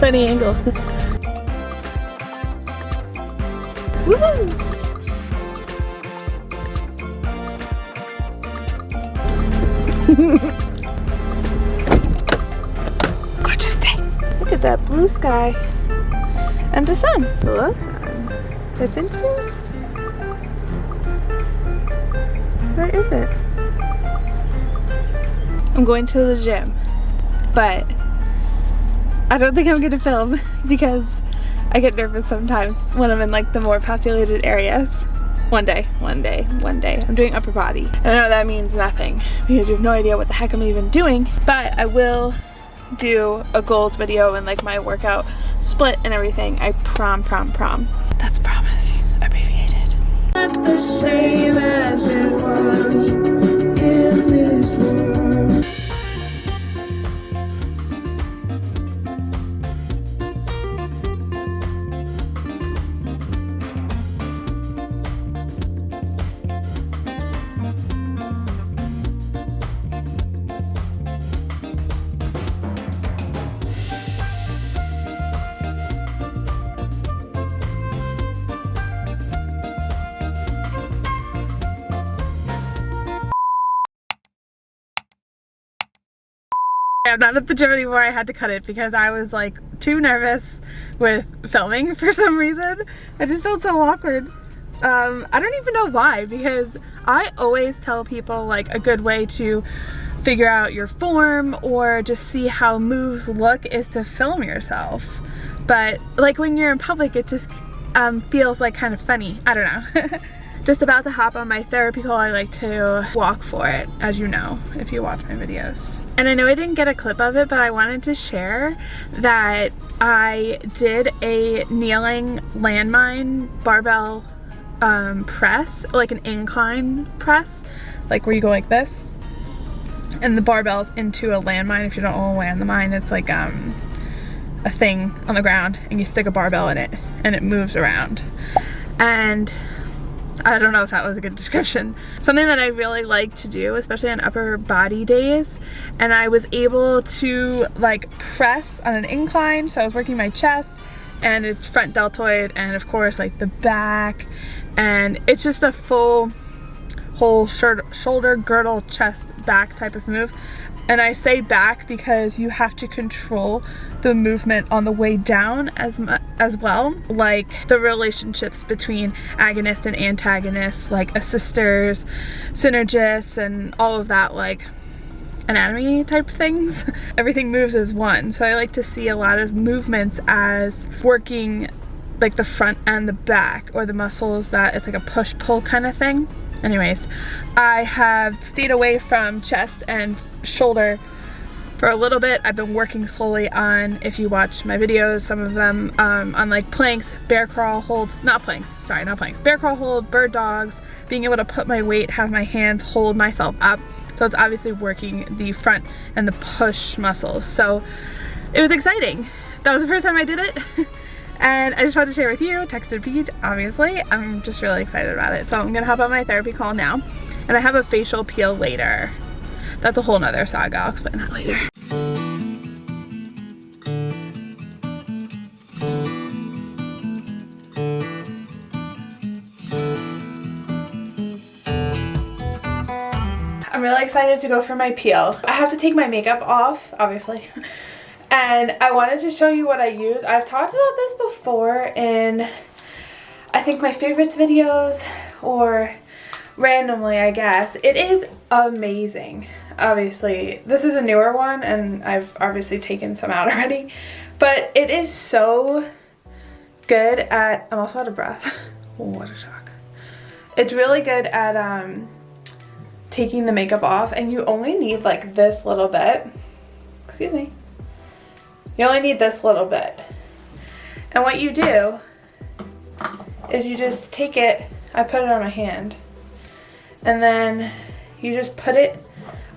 Funny angle. Woohoo! Gorgeous day. Look at that blue sky and the sun. Hello, sun. I've been here. Where is it? I'm going to the gym, but I don't think I'm gonna film because I get nervous sometimes when I'm in like the more populated areas. One day. I'm doing upper body. And I know that means nothing because you have no idea what the heck I'm even doing, but I will do a goals video and like my workout split and everything. I prom. That's promise, abbreviated. Not the same as it was in this world. I'm not at the gym anymore. I had to cut it because I was like too nervous with filming for some reason. I just felt so awkward. I don't even know why, because I always tell people like a good way to figure out your form or just see how moves look is to film yourself. But like when you're in public, it just feels like kind of funny. I don't know. Just about to hop on my therapy call. I like to walk for it, as you know, if you watch my videos. And I know I didn't get a clip of it, but I wanted to share that I did a kneeling landmine barbell press, like an incline press, like where you go like this, and the barbell's into a landmine. If you don't know what a landmine, it's like a thing on the ground, and you stick a barbell in it, and it moves around. And I don't know if that was a good description. Something that I really like to do, especially on upper body days, and I was able to like press on an incline, so I was working my chest and its front deltoid and of course like the back, and it's just a whole shoulder, girdle, chest, back type of move. And I say back because you have to control the movement on the way down as well, like the relationships between agonists and antagonists, like assisters, synergists, and all of that, like anatomy type things. Everything moves as one. So I like to see a lot of movements as working like the front and the back, or the muscles that it's like a push-pull kind of thing. Anyways, I have stayed away from chest and shoulder for a little bit. I've been working slowly on, if you watch my videos, some of them on like planks, bear crawl hold, bear crawl hold, bird dogs, being able to put my weight, have my hands hold myself up. So it's obviously working the front and the push muscles. So it was exciting. That was the first time I did it. And I just wanted to share with you, texted Peach, obviously. I'm just really excited about it. So I'm gonna hop on my therapy call now. And I have a facial peel later. That's a whole nother saga, I'll explain that later. I'm really excited to go for my peel. I have to take my makeup off, obviously. And I wanted to show you what I use. I've talked about this before in, I think, my favorites videos, or randomly, I guess. It is amazing. Obviously, this is a newer one, and I've obviously taken some out already. But it is so good at, I'm also out of breath. Oh, what a shock. It's really good at taking the makeup off, and you only need like this little bit. Excuse me. You only need this little bit. And what you do is you just take it, I put it on my hand, and then you just put it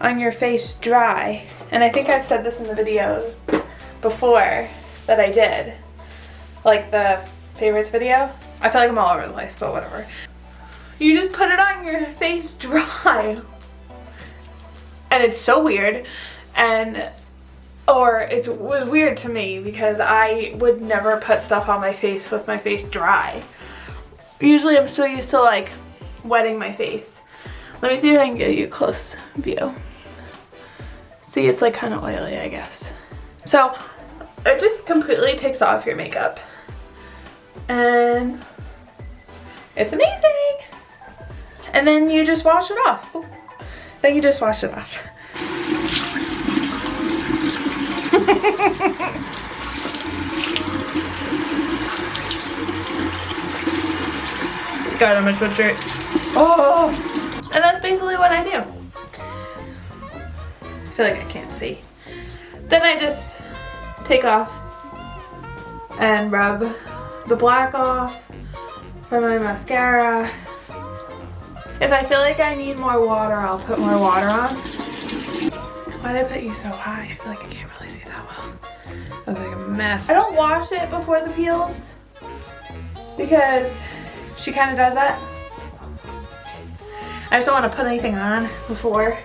on your face dry. And I think I've said this in the video before that I did, like the favorites video. I feel like I'm all over the place, but whatever. You just put it on your face dry. And it's so weird. And or it was weird to me because I would never put stuff on my face with my face dry. Usually I'm still used to like wetting my face. Let me see if I can get you a close view. See, it's like kind of oily, I guess. So it just completely takes off your makeup. And it's amazing. And then you just wash it off. Ooh. Then you just wash it off. God, I'm gonna switch it. Oh! And that's basically what I do. I feel like I can't see. Then I just take off and rub the black off from my mascara. If I feel like I need more water, I'll put more water on. Why did I put you so high? I feel like I can't really see that well. I look like a mess. I don't wash it before the peels because she kind of does that. I just don't want to put anything on before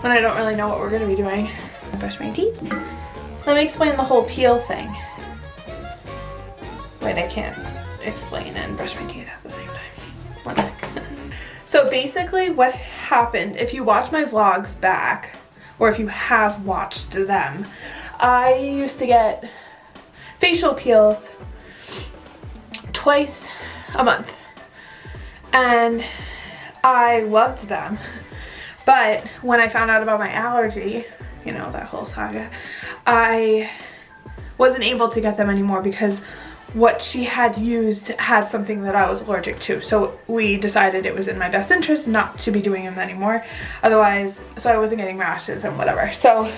when I don't really know what we're going to be doing. I brush my teeth. Let me explain the whole peel thing. Wait, I can't explain and brush my teeth at the same time. One sec. So basically what happened, if you watch my vlogs back, or if you have watched them, I used to get facial peels twice a month. And I loved them. But when I found out about my allergy, you know, that whole saga, I wasn't able to get them anymore because what she had used had something that I was allergic to. So we decided it was in my best interest not to be doing them anymore. Otherwise, so I wasn't getting rashes and whatever. So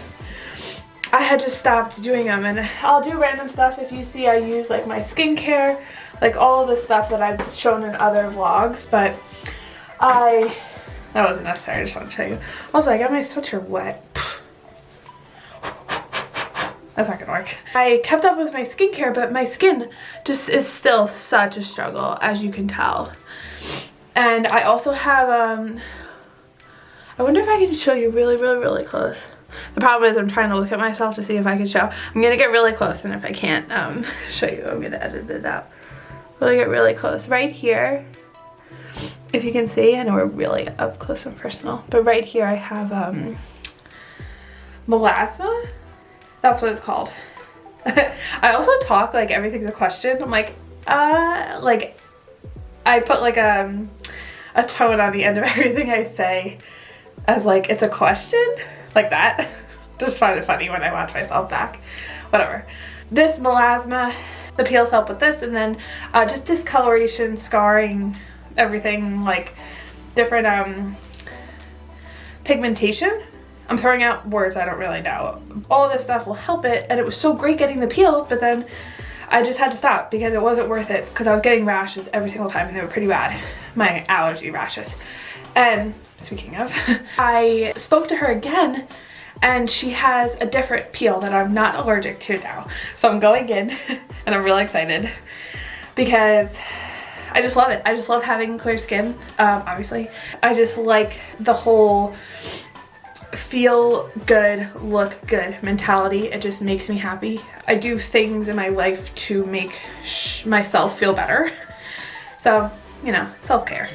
I had just stopped doing them, and I'll do random stuff. If you see, I use like my skincare, like all of the stuff that I've shown in other vlogs, but that wasn't necessary, I just want to show you. Also, I got my sweatshirt wet. That's not gonna work. I kept up with my skincare, but my skin just is still such a struggle, as you can tell. And I also have, I wonder if I can show you really close. The problem is I'm trying to look at myself to see if I can show. I'm gonna get really close, and if I can't show you, I'm gonna edit it out. But I get really close. Right here, if you can see, I know we're really up close and personal, but right here I have melasma. That's what it's called. I also talk like everything's a question. I'm like I put like a tone on the end of everything I say as like it's a question, like that. Just find it funny when I watch myself back. Whatever. This melasma, the peels help with this, and then just discoloration, scarring, everything, like different pigmentation. I'm throwing out words I don't really know. All this stuff will help it, and it was so great getting the peels, but then I just had to stop because it wasn't worth it because I was getting rashes every single time, and they were pretty bad. My allergy rashes. And speaking of, I spoke to her again, and she has a different peel that I'm not allergic to now. So I'm going in, and I'm really excited because I just love it. I just love having clear skin, obviously. I just like the whole feel good, look good mentality. It just makes me happy. I do things in my life to make myself feel better. So, you know, self-care.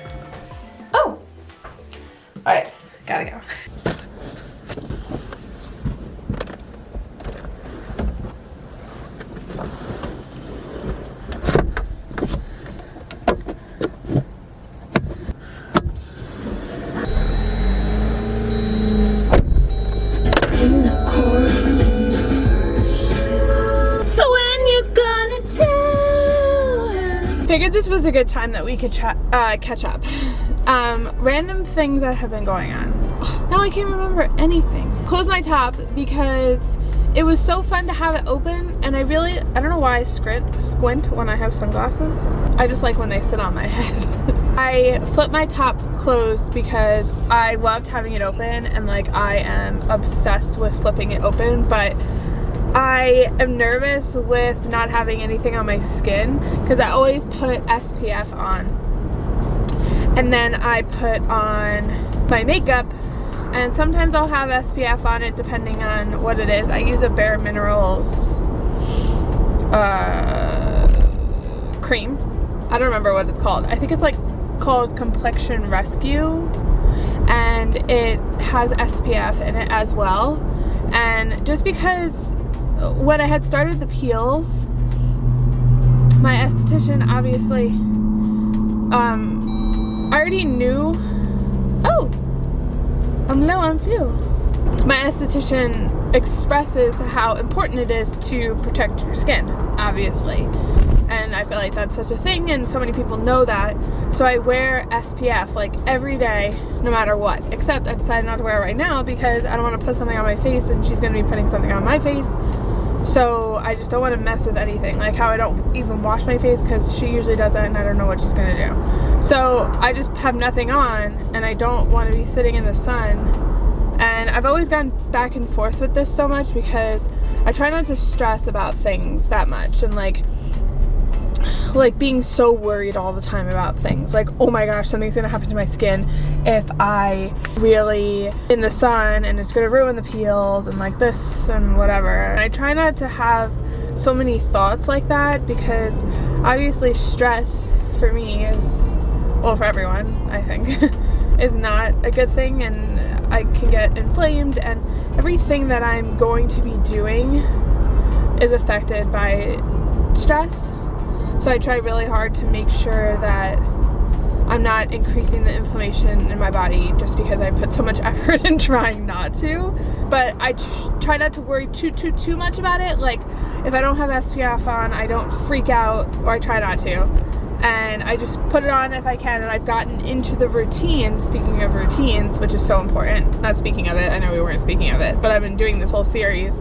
Oh! Alright, gotta go. Figured this was a good time that we could catch up. Random things that have been going on. Now I can't remember anything. Closed my top because it was so fun to have it open, and I don't know why I squint when I have sunglasses. I just like when they sit on my head. I flipped my top closed because I loved having it open, and like I am obsessed with flipping it open, but I am nervous with not having anything on my skin because I always put SPF on, and then I put on my makeup and sometimes I'll have SPF on it depending on what it is. I use a Bare Minerals cream. I don't remember what it's called. I think it's like called Complexion Rescue, and it has SPF in it as well. And just because when I had started the PEELS, my esthetician obviously, I already knew, oh, I'm low on fuel. My esthetician expresses how important it is to protect your skin, obviously. And I feel like that's such a thing, and so many people know that. So I wear SPF like every day, no matter what. Except I decided not to wear it right now because I don't want to put something on my face and she's going to be putting something on my face. So I just don't want to mess with anything. Like how I don't even wash my face because she usually does that and I don't know what she's going to do. So I just have nothing on, and I don't want to be sitting in the sun. And I've always gone back and forth with this so much because I try not to stress about things that much, and like being so worried all the time about things. Like, oh my gosh, something's gonna happen to my skin if I really in the sun and it's gonna ruin the peels and like this and whatever. And I try not to have so many thoughts like that because obviously stress for me is, well, for everyone, I think, is not a good thing, and I can get inflamed, and everything that I'm going to be doing is affected by stress. So I try really hard to make sure that I'm not increasing the inflammation in my body just because I put so much effort in trying not to. But I try not to worry too much about it. Like if I don't have SPF on, I don't freak out, or I try not to. And I just put it on if I can, and I've gotten into the routine, speaking of routines, which is so important. Not speaking of it, I know we weren't speaking of it, but I've been doing this whole series.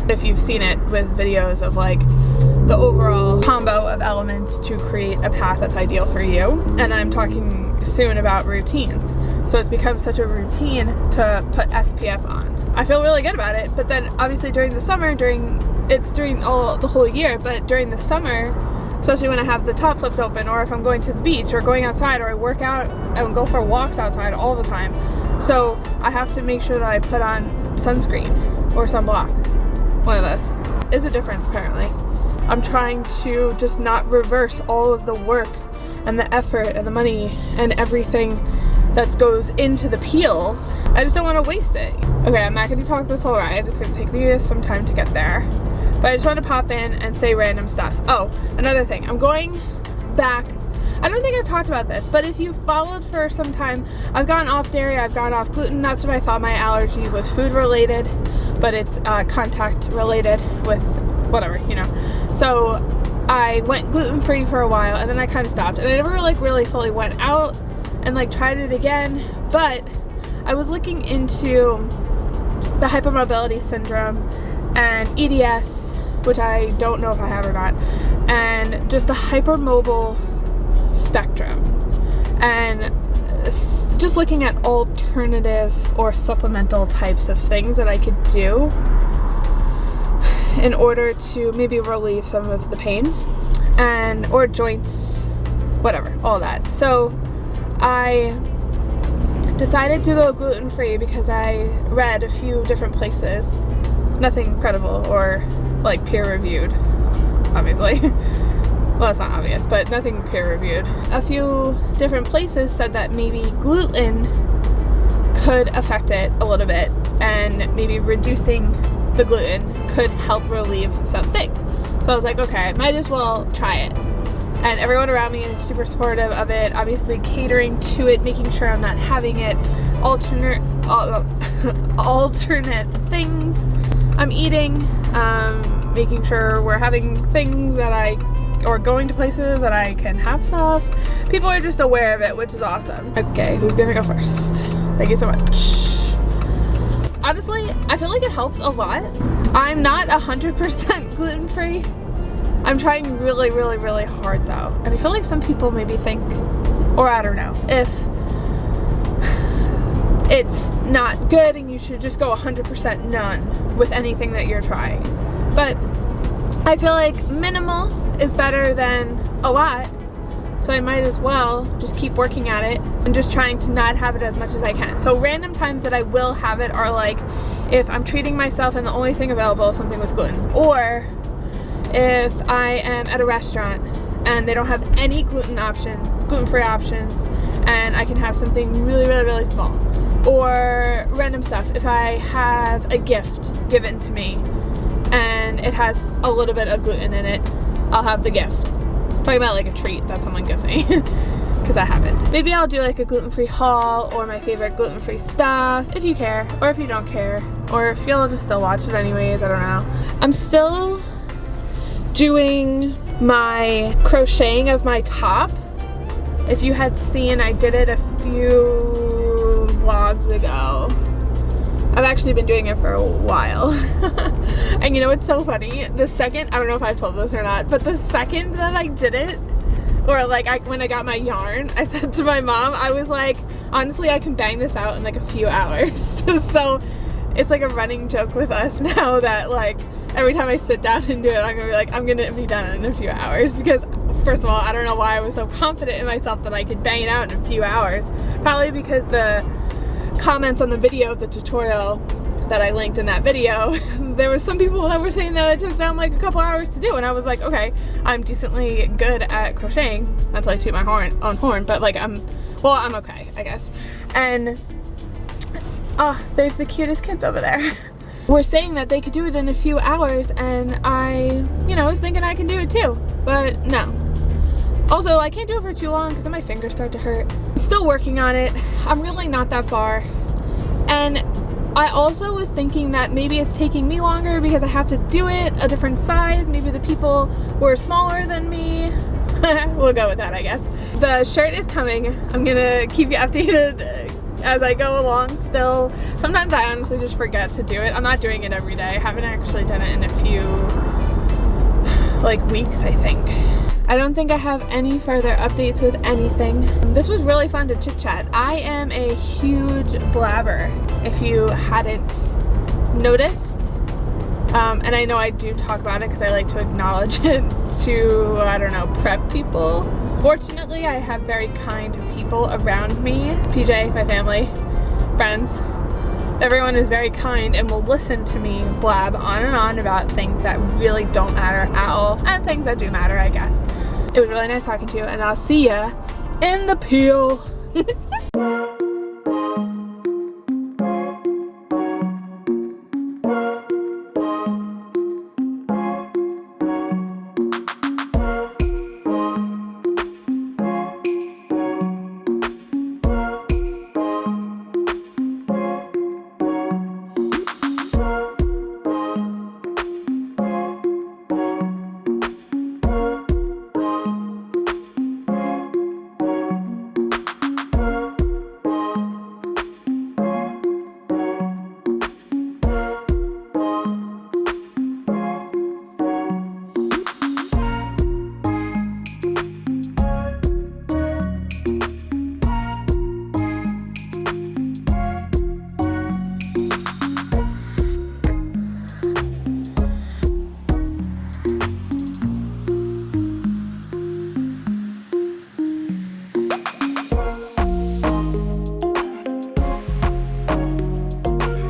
If you've seen it, with videos of like the overall combo of elements to create a path that's ideal for you. And I'm talking soon about routines. So it's become such a routine to put SPF on. I feel really good about it, but then obviously during the summer, it's during the whole year, but during the summer, especially when I have the top flipped open, or if I'm going to the beach or going outside, or I work out and go for walks outside all the time. So I have to make sure that I put on sunscreen or sunblock. One of those is a difference apparently. I'm trying to just not reverse all of the work and the effort and the money and everything that goes into the peels. I just don't want to waste it. Okay, I'm not going to talk this whole ride. It's going to take me some time to get there. But I just want to pop in and say random stuff. Oh, another thing. I'm going back. I don't think I've talked about this, but if you followed for some time, I've gone off dairy, I've gone off gluten. That's what I thought my allergy was, food related, but it's contact related with whatever, you know. So I went gluten-free for a while, and then I kind of stopped, and I never like really fully went out and like tried it again. But I was looking into the hypermobility syndrome and EDS, which I don't know if I have or not, and just the hypermobile spectrum, and just looking at alternative or supplemental types of things that I could do in order to maybe relieve some of the pain and or joints, whatever, all that. So I decided to go gluten-free because I read a few different places, nothing credible or like peer-reviewed, obviously. Well, that's not obvious, but nothing peer-reviewed. A few different places said that maybe gluten could affect it a little bit, and maybe reducing the gluten could help relieve some things. So I was like, okay, might as well try it. And everyone around me is super supportive of it, obviously catering to it, making sure I'm not having it, alternate things I'm eating, making sure we're having things that or going to places that I can have stuff. People are just aware of it, which is awesome. Okay, who's gonna go first? Thank you so much. Honestly, I feel like it helps a lot. I'm not 100% gluten-free. I'm trying really, really, really hard though. And I feel like some people maybe think, or I don't know, if it's not good and you should just go 100% none with anything that you're trying. But I feel like minimal is better than a lot, so I might as well just keep working at it and just trying to not have it as much as I can. So random times that I will have it are like if I'm treating myself and the only thing available is something with gluten, or if I am at a restaurant and they don't have any gluten-free options, and I can have something really, really, really small. Or random stuff, if I have a gift given to me and it has a little bit of gluten in it, I'll have the gift. I'm talking about like a treat that someone gives me, because I haven't. Maybe I'll do like a gluten-free haul, or my favorite gluten-free stuff, if you care, or if you don't care, or if you'll just still watch it anyways, I don't know. I'm still doing my crocheting of my top. If you had seen, I did it a few vlogs ago. I've actually been doing it for a while. And you know what's so funny? The second, I don't know if I've told this or not, but the second that I did it, or like when I got my yarn, I said to my mom, I was like, honestly, I can bang this out in like a few hours. So it's like a running joke with us now that like every time I sit down and do it, I'm gonna be like, I'm gonna be done in a few hours. Because first of all, I don't know why I was so confident in myself that I could bang it out in a few hours. Probably because the comments on the video of the tutorial that I linked in that video, there were some people that were saying that it took them like a couple hours to do, and I was like, okay, I'm decently good at crocheting, not to like toot my own horn, but like I'm okay, I guess. And oh, there's the cutest kids over there. Were saying that they could do it in a few hours, and I, you know, was thinking I can do it too, but no. Also, I can't do it for too long because then my fingers start to hurt. I'm still working on it. I'm really not that far. And I also was thinking that maybe it's taking me longer because I have to do it a different size. Maybe the people were smaller than me. We'll go with that, I guess. The shirt is coming. I'm gonna keep you updated as I go along still. Sometimes I honestly just forget to do it. I'm not doing it every day. I haven't actually done it in a few like weeks, I think. I don't think I have any further updates with anything. This was really fun to chit chat. I am a huge blabber, if you hadn't noticed. And I know I do talk about it because I like to acknowledge it to, I don't know, prep people. Fortunately, I have very kind people around me. PJ, my family, friends. Everyone is very kind and will listen to me blab on and on about things that really don't matter at all, and things that do matter, I guess. It was really nice talking to you, and I'll see ya in the peel.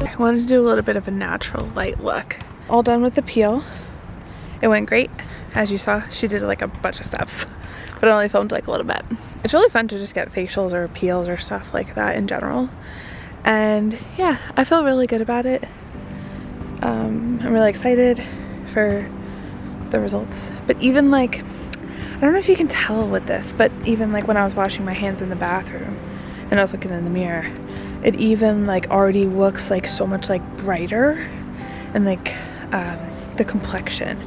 I wanted to do a little bit of a natural light look. All done with the peel. It went great. As you saw, she did like a bunch of steps, but I only filmed like a little bit. It's really fun to just get facials or peels or stuff like that in general. And yeah, I feel really good about it. I'm really excited for the results. But even like, I don't know if you can tell with this, but even like when I was washing my hands in the bathroom and I was looking in the mirror, it even like already looks like so much like brighter, and like the complexion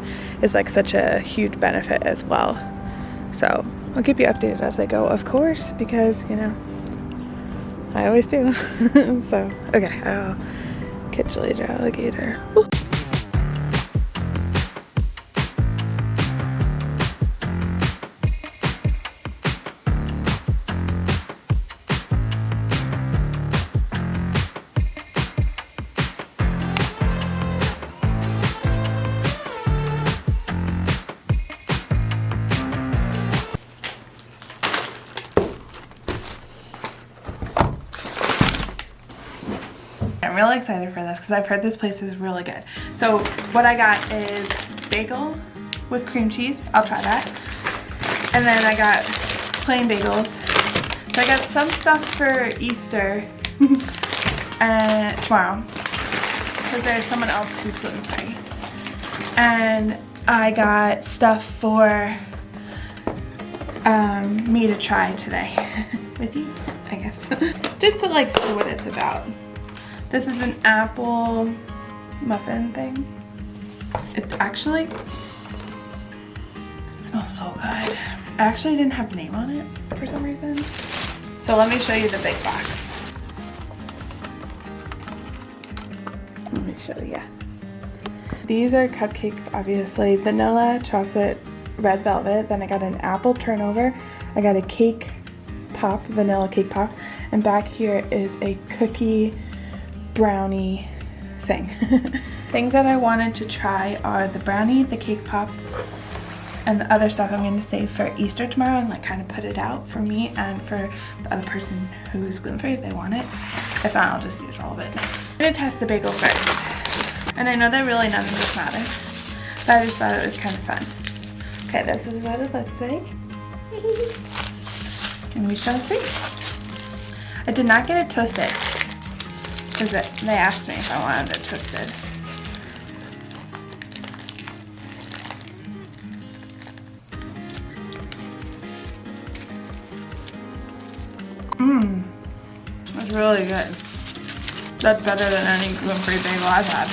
is like such a huge benefit as well. So I'll keep you updated as I go, of course, because you know I always do. So okay, I'll catch you later, alligator. Woo. I'm really excited for this because I've heard this place is really good. So what I got is bagel with cream cheese. I'll try that. And then I got plain bagels. So I got some stuff for Easter and tomorrow because there's someone else who's gluten-free. And I got stuff for me to try today with you, I guess. Just to like see what it's about. This is an apple muffin thing. It actually smells so good. I actually didn't have a name on it for some reason. So let me show you the big box. Let me show you. These are cupcakes, obviously. Vanilla, chocolate, red velvet. Then I got an apple turnover. I got a cake pop, vanilla cake pop. And back here is a cookie brownie thing. Things that I wanted to try are the brownie, the cake pop, and the other stuff I'm going to save for Easter tomorrow and like kind of put it out for me and for the other person who's gluten-free if they want it. If not, I'll just use all of it. I'm going to test the bagel first. And I know that really none of this matters, but I just thought it was kind of fun. Okay, this is what it looks like. And we shall see. I did not get it toasted because they asked me if I wanted it toasted. That's really good. That's better than any gluten-free bagel I've had.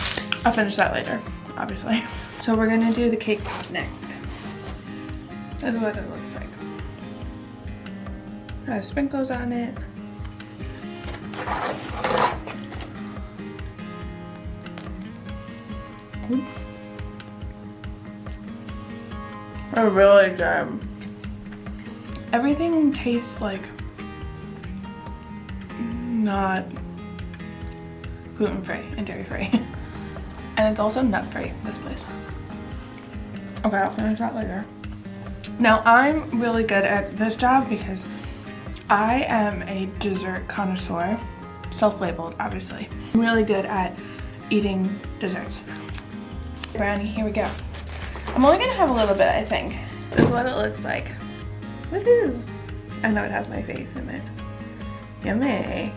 I'll finish that later, obviously. So we're gonna do the cake pop next. That's what it looks like. Got sprinkles on it. Oops. They're really good. Everything tastes like not gluten-free and dairy-free. And it's also nut-free, this place. Okay, I'll finish that later. Now, I'm really good at this job because I am a dessert connoisseur, self-labeled, obviously. I'm really good at eating desserts. Brownie, here we go. I'm only gonna have a little bit, I think. This is what it looks like. Woohoo! I know it has my face in it. Yummy.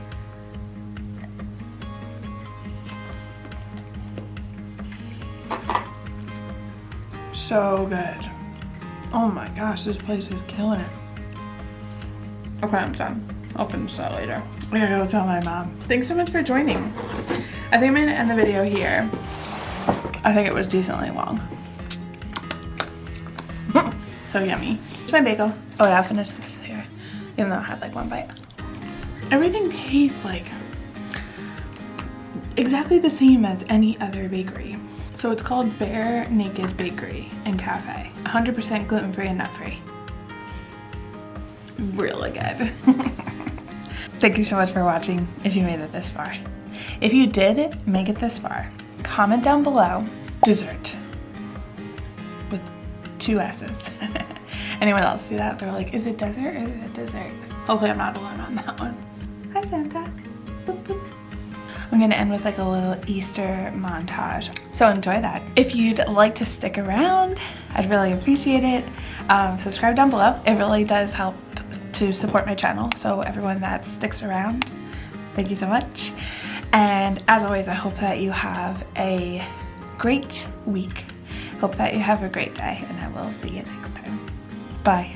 So good. Oh my gosh, this place is killing it. Okay, I'm done. I'll finish that later. I gotta go tell my mom. Thanks so much for joining. I think I'm gonna end the video here. I think it was decently long. So yummy. It's my bagel. Oh yeah, I'll finish this here. Even though I had like one bite. Everything tastes like exactly the same as any other bakery. So it's called Bare Naked Bakery and Cafe. 100% gluten-free and nut-free. Really good. Thank you so much for watching if you made it this far. If you did make it this far, comment down below dessert with 2 S's. Anyone else do that? They're like, is it dessert or is it dessert? Hopefully I'm not alone on that one. Hi Santa. Boop, boop. I'm gonna end with like a little Easter montage. So enjoy that. If you'd like to stick around, I'd really appreciate it. Subscribe down below. It really does help to support my channel. So everyone that sticks around, thank you so much. And as always, I hope that you have a great week. Hope that you have a great day, and I will see you next time. Bye.